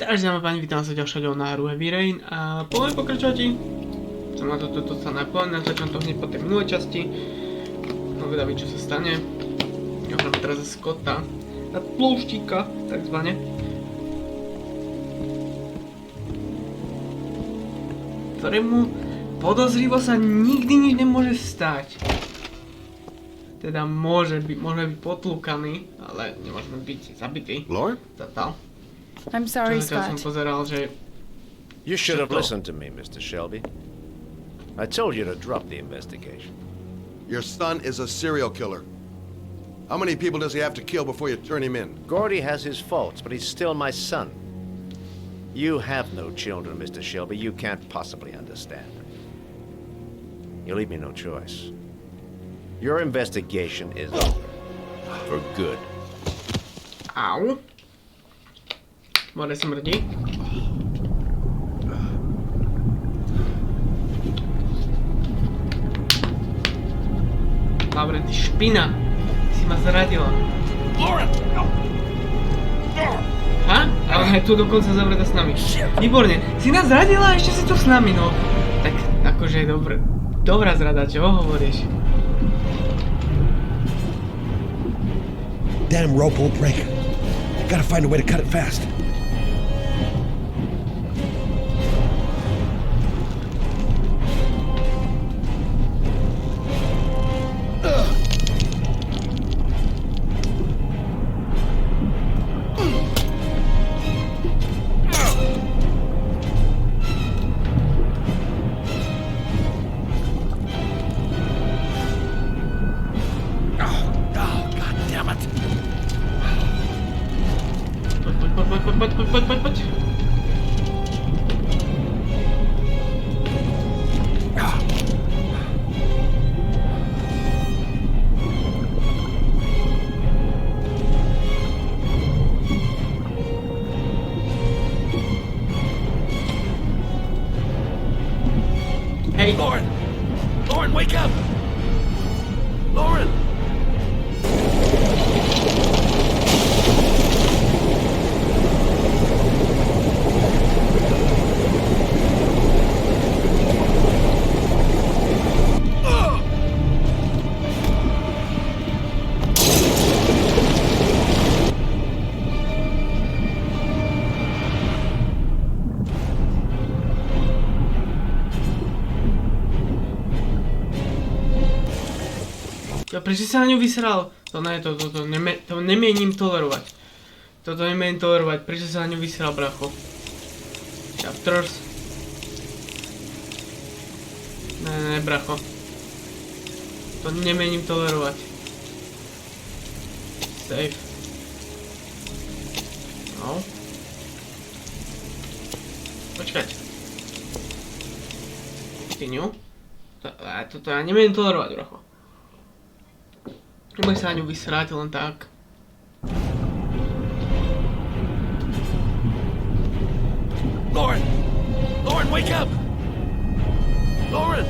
Takže dáme páni, vítam sa ďalšieho na hru Heavy Rain a poďme pokračovať. Som na toto sa naplňa, začnem to hneď po tej minulej časti. No vedavý, čo sa stane. Ja hráme teraz za Scotta, na plouštíka, takzvané. Ktorému podozrivo sa nikdy nič nemôže stať. Teda môžeme byť potlúkaný, ale nemôžeme byť zabitý. Lord? Zatiaľ. I'm sorry, Scott. You should have listened to me, Mr. Shelby. I told you to drop the investigation. Your son is a serial killer. How many people does he have to kill before you turn him in? Gordy has his faults, but he's still my son. You have no children, Mr. Shelby. You can't possibly understand. You leave me no choice. Your investigation is over. For good. Au. More smrdí. Dobre, ty špina. Si ma zradila. Ha? Ale tu dokonca zavretá s nami. Výborne. Si nás zradila a ešte si tu s nami, no. Tak, akože dobre. Dobrá zrada, čo hovoríš? Damn rope won't break. Gotta find a way to cut it fast. Poď. Hey, Lauren! Lauren, wake up! Lauren! Prečo sa na ňu vysral? To nemienim tolerovať. Toto nemienim tolerovať. Prečo sa na ňu vysral, bracho? Chapters. Ne, bracho. To nemienim tolerovať. Safe. No. Počkať. Ty ňu? Toto ja nemienim tolerovať, bracho. Neboj sa na ňu vysrať len tak. Lauren! Lauren, wake up! Lauren!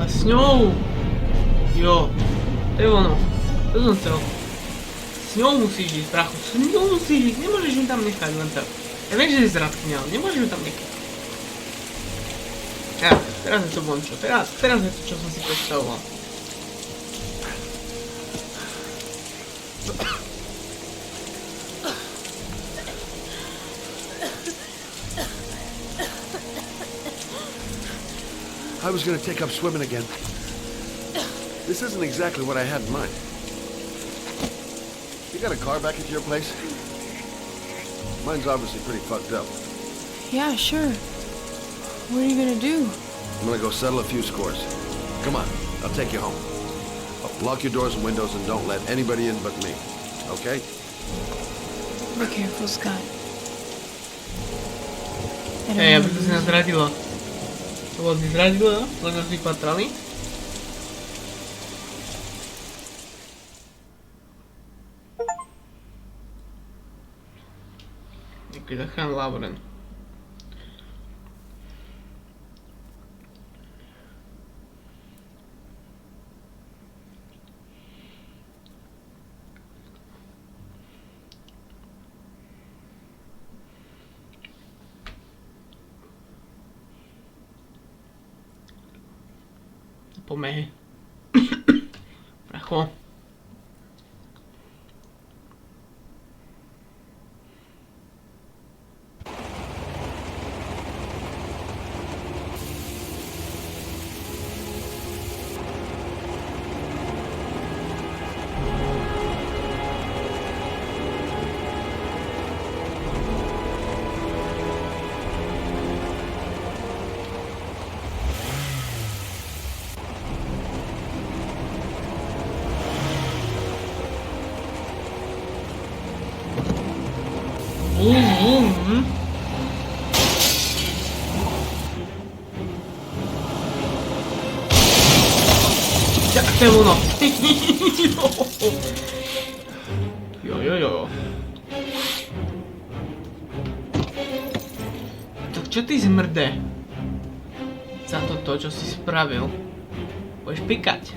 S ňou! Jo, to je ono. To som chcel. S ňou musíš ísť, brachu. S ňou musíš ísť. Nemôžeš ju tam nechať len tak. Ja viem, že je zradkyňa, ale nemôžeš ju tam nechať. Teraz je to vončo. Teraz je to, čo som si predstavoval. I was gonna take up swimming again. This isn't exactly what I had in mind. You got a car back at your place? Mine's obviously pretty fucked up. Yeah, sure. What are you gonna do? I'm gonna go settle a few scores. Come on, I'll take you home. Lock your doors and windows and don't let anybody in but me. Okay? Be careful, Scott. I don't Hej, know aby to si nás zradilo. To bolo zradilo, len nás vypatrali. Jaký zachrán Lauren. Pomehy. Pracho. To je ono. Jo. Tak čo ty zmrde? Za toto, čo si spravil? Budeš pikať.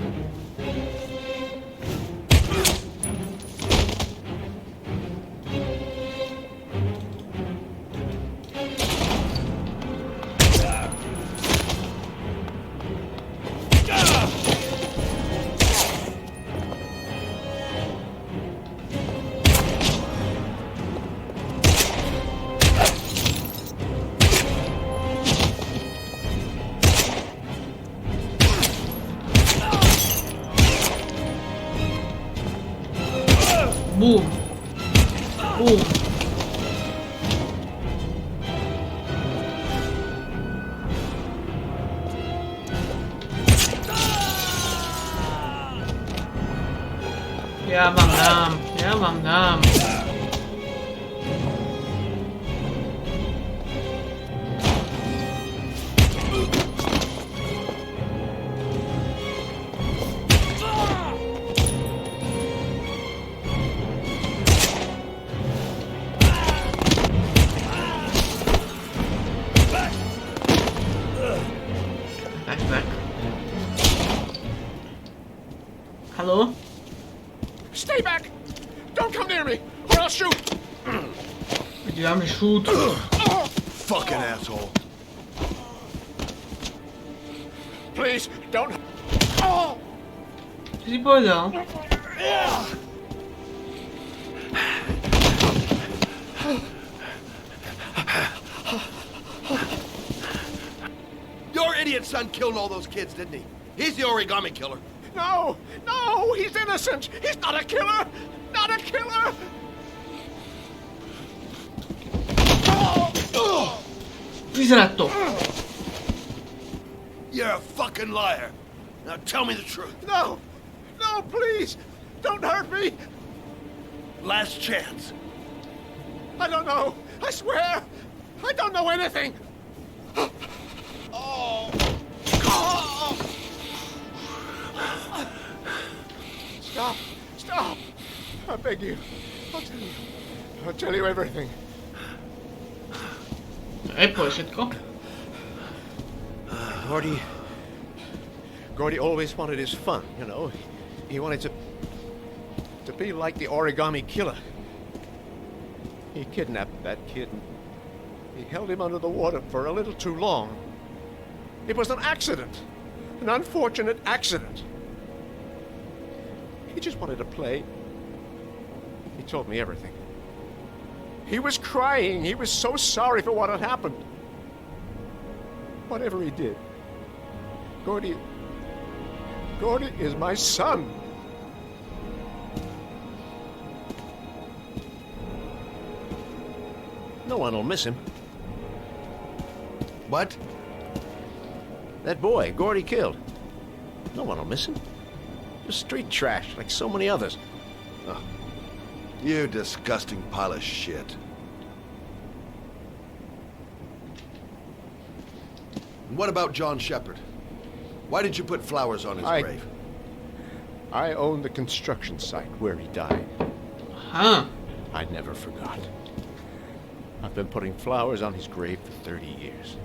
Boom. Boom. Ja vám dám. Tak. Hallo? Stay back! Don't come near me, or I'll shoot! Widziałem shoot. Fucking asshole. Please, don't... Co si povedal? Your idiot son killed all those kids, didn't he? He's the origami killer. No, he's innocent! He's not a killer! Not a killer! Vyzerá to. You're a fucking liar. Now tell me the truth. No, please! Don't hurt me! Last chance. I don't know! I swear! I don't know anything! Stop! I beg you. I'll tell you everything. Powiedz wszystko. Gordy always wanted his fun, you know. He wanted to be like the origami killer. He kidnapped that kid and he held him under the water for a little too long. It was an accident. An unfortunate accident. He just wanted to play. He told me everything. He was crying. He was so sorry for what had happened. Whatever he did, Gordy Gordy is my son. No one will miss him. What? That boy, Gordy killed. No one will miss him. Just street trash, like so many others. You disgusting pile of shit. And what about John Shepherd? Why did you put flowers on his grave? I own the construction site where he died. Huh. I never forgot. I've been putting flowers on his grave for 30 years.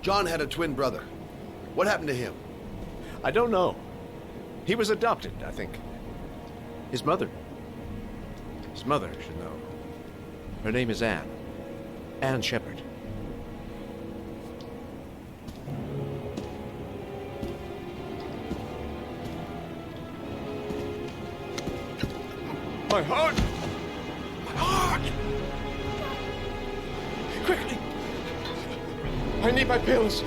John had a twin brother. What happened to him? I don't know. He was adopted, I think. His mother should know. Her name is Anne. Anne Shepherd. My heart! My heart! Quickly! I need my pills.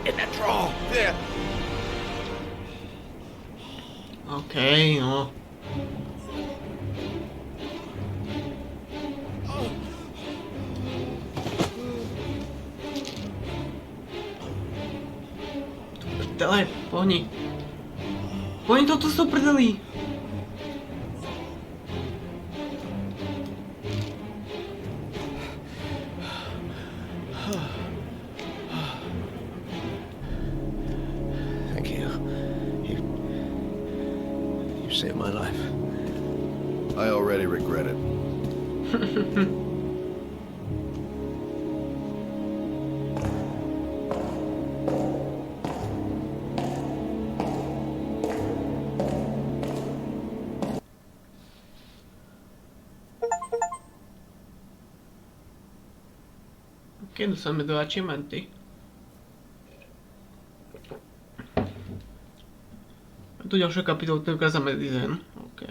In that drawer. There. Okej, no. Prdele, pohni. Pohni to, co jsou prdelí. Thank you. You saved my life. I already regret it. Ok, dostáme do achievementy. A tu ďalšia kapitolka za Madison. Ok.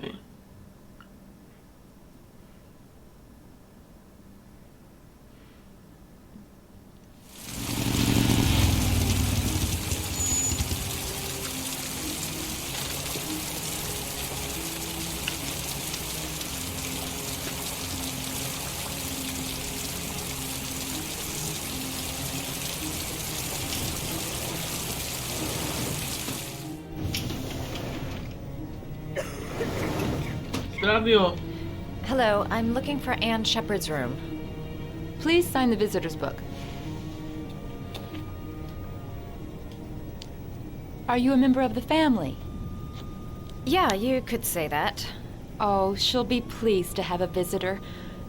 Zdravím. Hello, I'm looking for Anne Shepherd's room. Please sign the visitor's book. Are you a member of the family? Yeah, you could say that. Oh, she'll be pleased to have a visitor.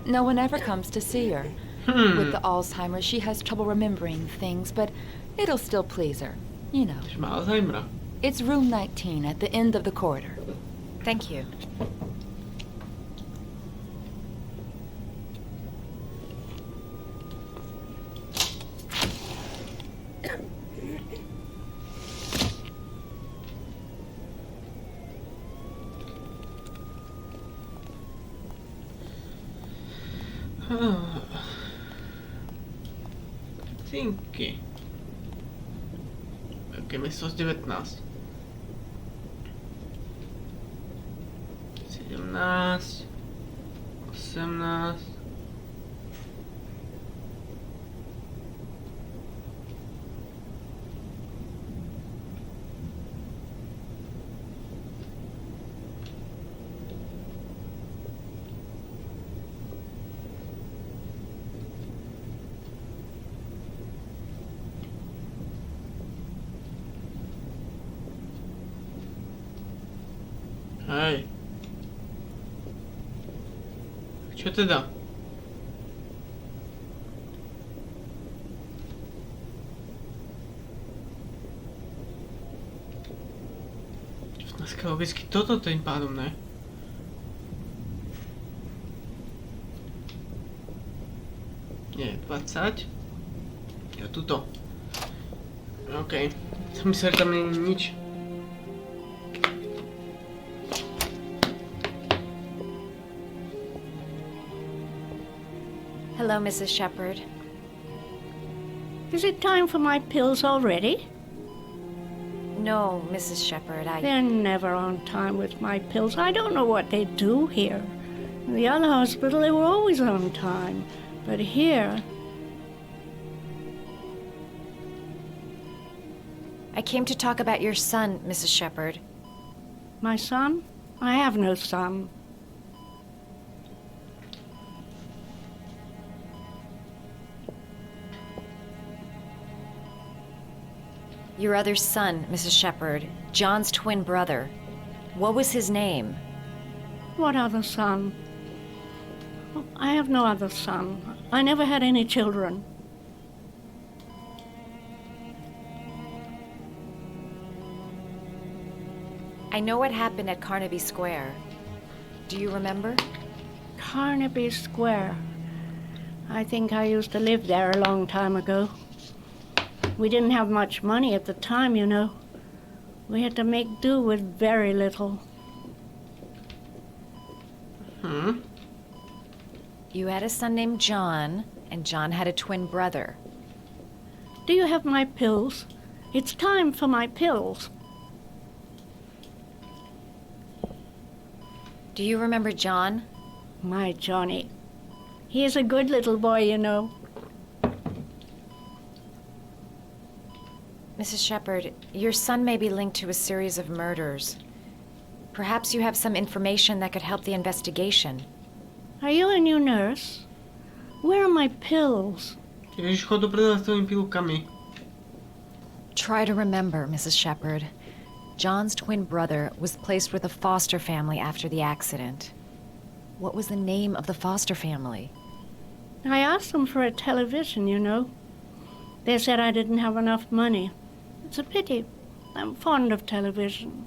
No one ever comes to see her. With the Alzheimer's, she has trouble remembering things, but it'll still please her. You know. Už má Alzheimera. It's room 19 at the end of the corridor. Thank you. Cinky. Ok, místnost 19. 17. 18. Hej. Čo teda? Dneska logicky toto tým pádom, ne? Nie, 20. Ja tuto. OK. Som myslel, že tam nie je nič. Hello, Mrs. Shepherd. Is it time for my pills already? No, Mrs. Shepherd, They're never on time with my pills. I don't know what they do here. In the other hospital, they were always on time. But here... I came to talk about your son, Mrs. Shepherd. My son? I have no son. Your other son, Mrs. Shepherd, John's twin brother. What was his name? What other son? Oh, I have no other son. I never had any children. I know what happened at Carnaby Square. Do you remember? Carnaby Square. I think I used to live there a long time ago. We didn't have much money at the time, you know. We had to make do with very little. You had a son named John, and John had a twin brother. Do you have my pills? It's time for my pills. Do you remember John? My Johnny. He is a good little boy, you know. Mrs. Shepherd, your son may be linked to a series of murders. Perhaps you have some information that could help the investigation. Are you a new nurse? Where are my pills? Ježiš, chod do prdele s tvojimi pilulkami. Try to remember, Mrs. Shepherd. John's twin brother was placed with a foster family after the accident. What was the name of the foster family? I asked them for a television, you know. They said I didn't have enough money. It's a pity. I'm fond of television.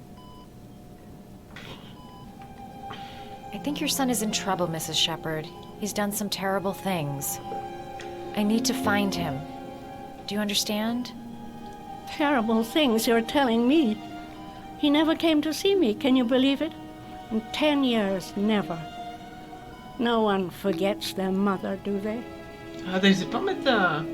I think your son is in trouble, Mrs. Shepherd. He's done some terrible things. I need to find him. Do you understand? Terrible things you're telling me. He never came to see me, can you believe it? In 10 years, never. No one forgets their mother, do they? Hádej si pamätá.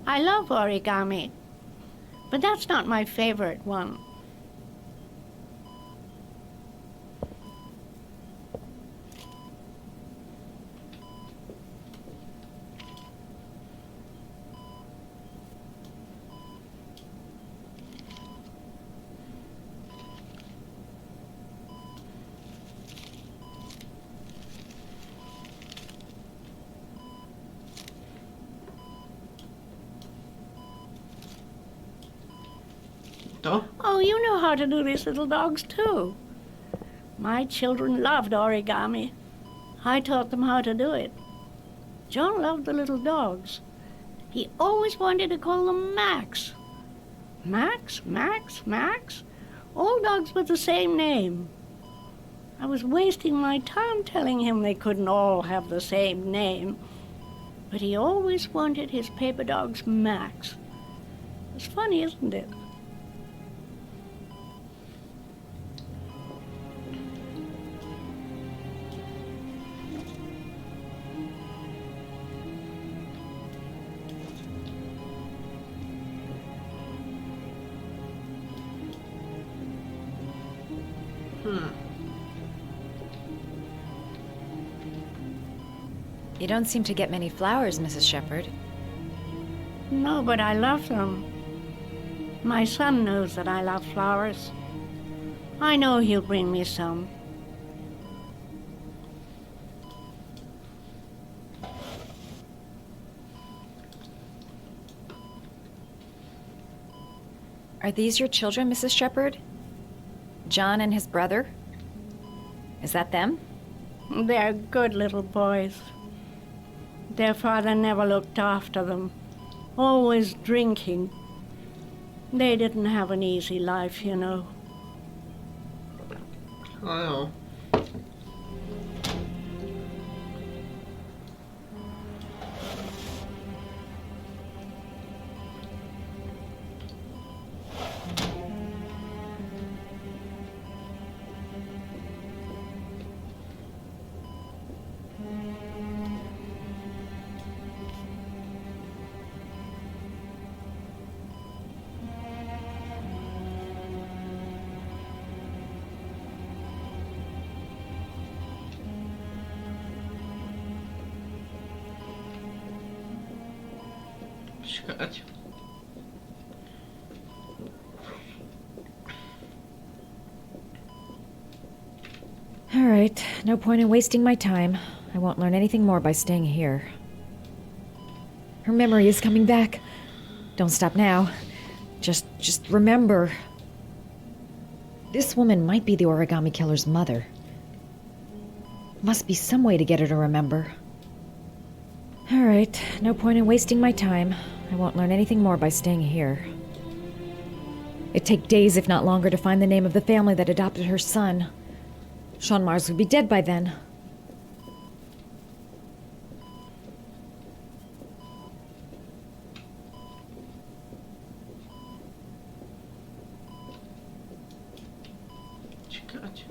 I love origami, but that's not my favorite one. Oh, you know how to do these little dogs, too. My children loved origami. I taught them how to do it. John loved the little dogs. He always wanted to call them Max. Max, Max, Max. All dogs with the same name. I was wasting my time telling him they couldn't all have the same name. But he always wanted his paper dogs Max. It's funny, isn't it? You don't seem to get many flowers, Mrs. Shepherd. No, but I love them. My son knows that I love flowers. I know he'll bring me some. Are these your children, Mrs. Shepherd? John and his brother? Is that them? They're good little boys. Their father never looked after them, always drinking. They didn't have an easy life, you know. Áno. Počkať. All right, no point in wasting my time. I won't learn anything more by staying here. Her memory is coming back. Don't stop now. Just remember. This woman might be the origami killer's mother. Must be some way to get her to remember. All right, no point in wasting my time. I won't learn anything more by staying here. It'd take days, if not longer, to find the name of the family that adopted her son. Sean Mars would be dead by then. Čekať.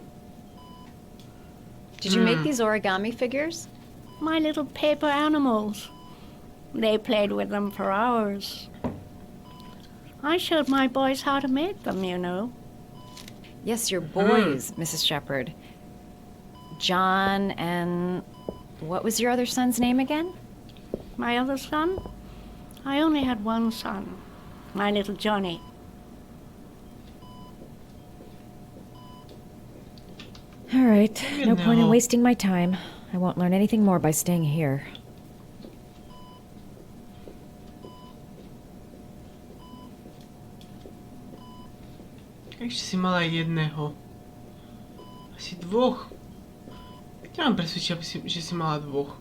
Did you make these origami figures? My little paper animals. They played with them for hours. I showed my boys how to make them, you know. Yes, your boys, Mrs. Shepherd. John and... what was your other son's name again? My other son? I only had one son, my little Johnny. All right, no point in No. wasting my time. I won't learn anything more by staying here. Ešte si mala jedného. Asi dvoch. Ja mám presvedčiť, že si mala dvoch.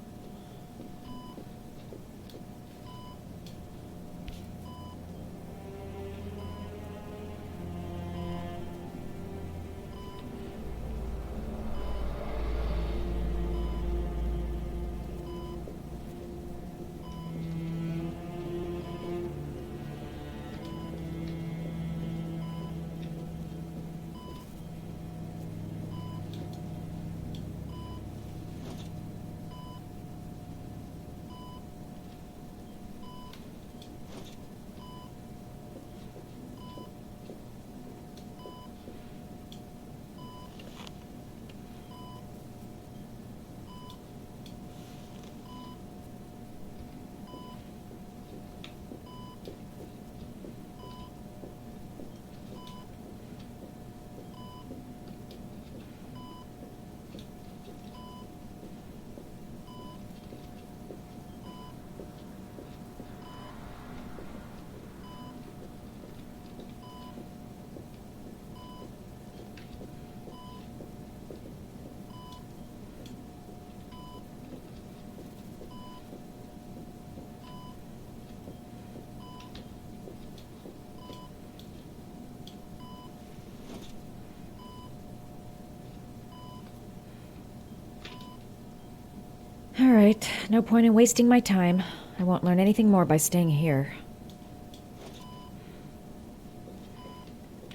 All right, no point in wasting my time. I won't learn anything more by staying here.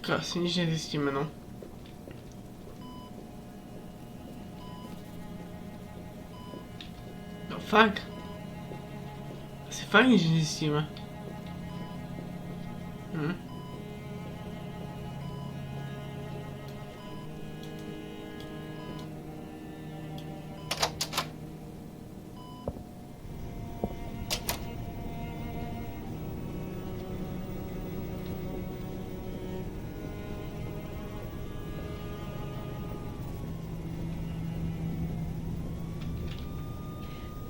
Asi nič nezistíme, no. No fakt. Asi fakt nič nezistíme.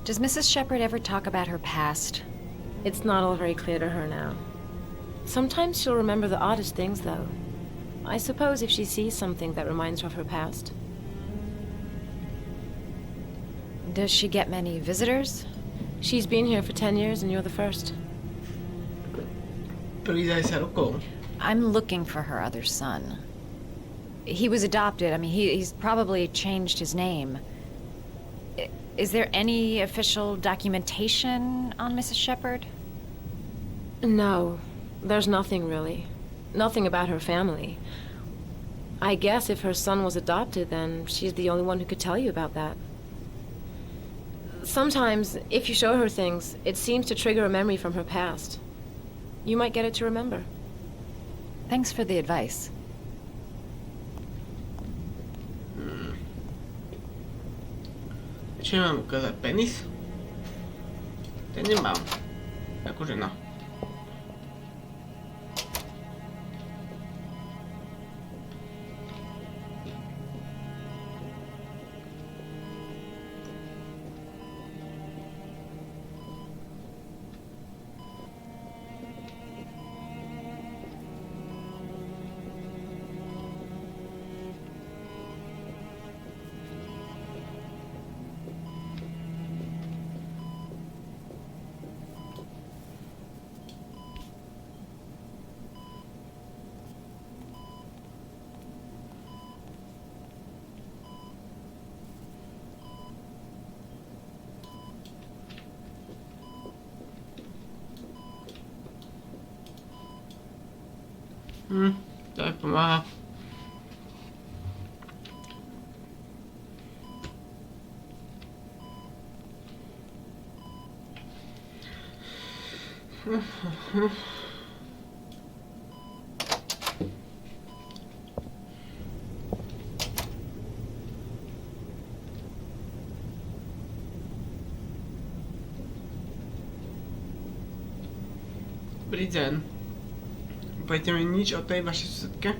Does Mrs. Shepherd ever talk about her past? It's not all very clear to her now. Sometimes she'll remember the oddest things, though. I suppose if she sees something that reminds her of her past. Does she get many visitors? She's been here for 10 years and you're the first. Pridaj sa rukou. I'm looking for her other son. He was adopted. I mean, he's probably changed his name. Is there any official documentation on Mrs. Shepherd? No, there's nothing really. Nothing about her family. I guess if her son was adopted, then she's the only one who could tell you about that. Sometimes, if you show her things, it seems to trigger a memory from her past. You might get it to remember. Thanks for the advice. Čo mám ukázať? Penis? Ten nemám. Akože no. To aj pomáha. Dobrý den. Poviete mi nič o tej vašej susedke?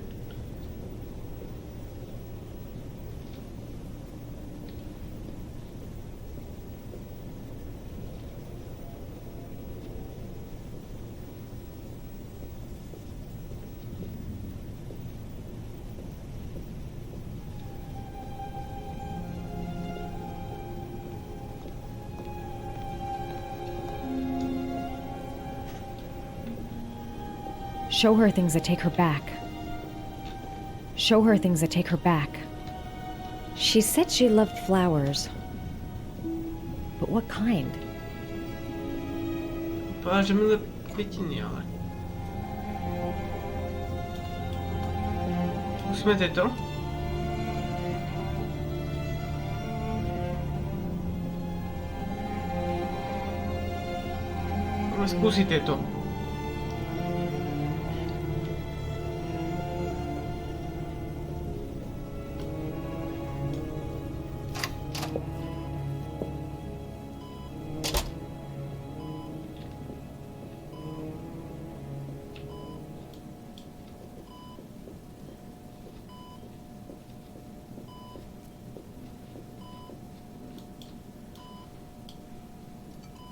Show her things that take her back. Show her things that take her back. She said she loved flowers. But what kind? Povedal, že milé kvetiny, ale... Skúsme to. Môžeme skúsiť to.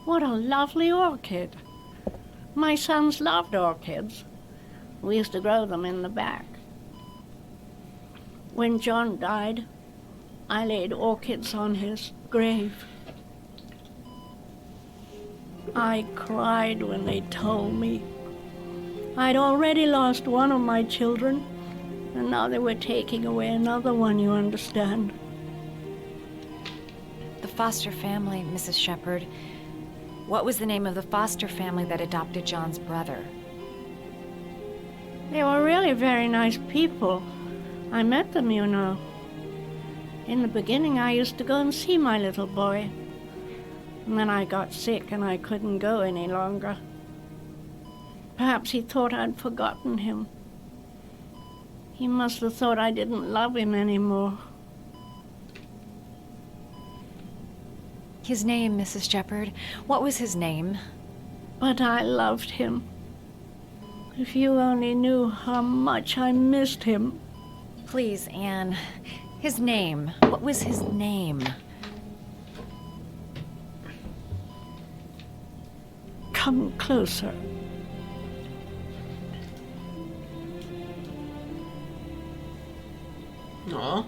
What a lovely orchid. My sons loved orchids. We used to grow them in the back. When John died, I laid orchids on his grave. I cried when they told me I'd already lost one of my children, and now they were taking away another one, you understand. The foster family, Mrs. Shepherd. What was the name of the foster family that adopted John's brother? They were really very nice people. I met them, you know. In the beginning, I used to go and see my little boy. And then I got sick and I couldn't go any longer. Perhaps he thought I'd forgotten him. He must have thought I didn't love him anymore. His name, Mrs. Shepherd. What was his name? But I loved him. If you only knew how much I missed him. Please, Anne. His name. What was his name? Come closer. No.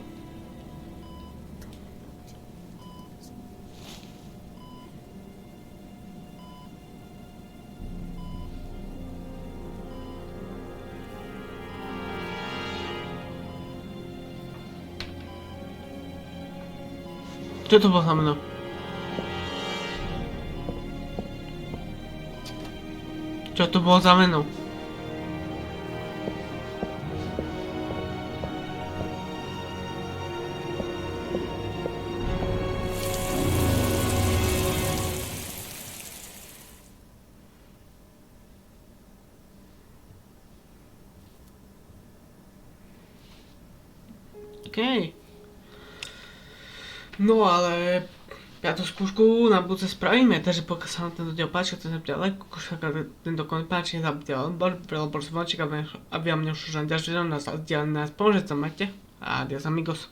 Čo to bolo za meno? Čo to bolo za meno? Okej. No ale 5. skúšku na budúce spravíme, takže pokiaľ sa vám tento diel páči, chcete napríklad like, tento koment páči, nezabudnite odber, zvončík, aby vám neušlo žiadne ďalšie video, nás diele nás pomôžete sa majte. Adios amigos.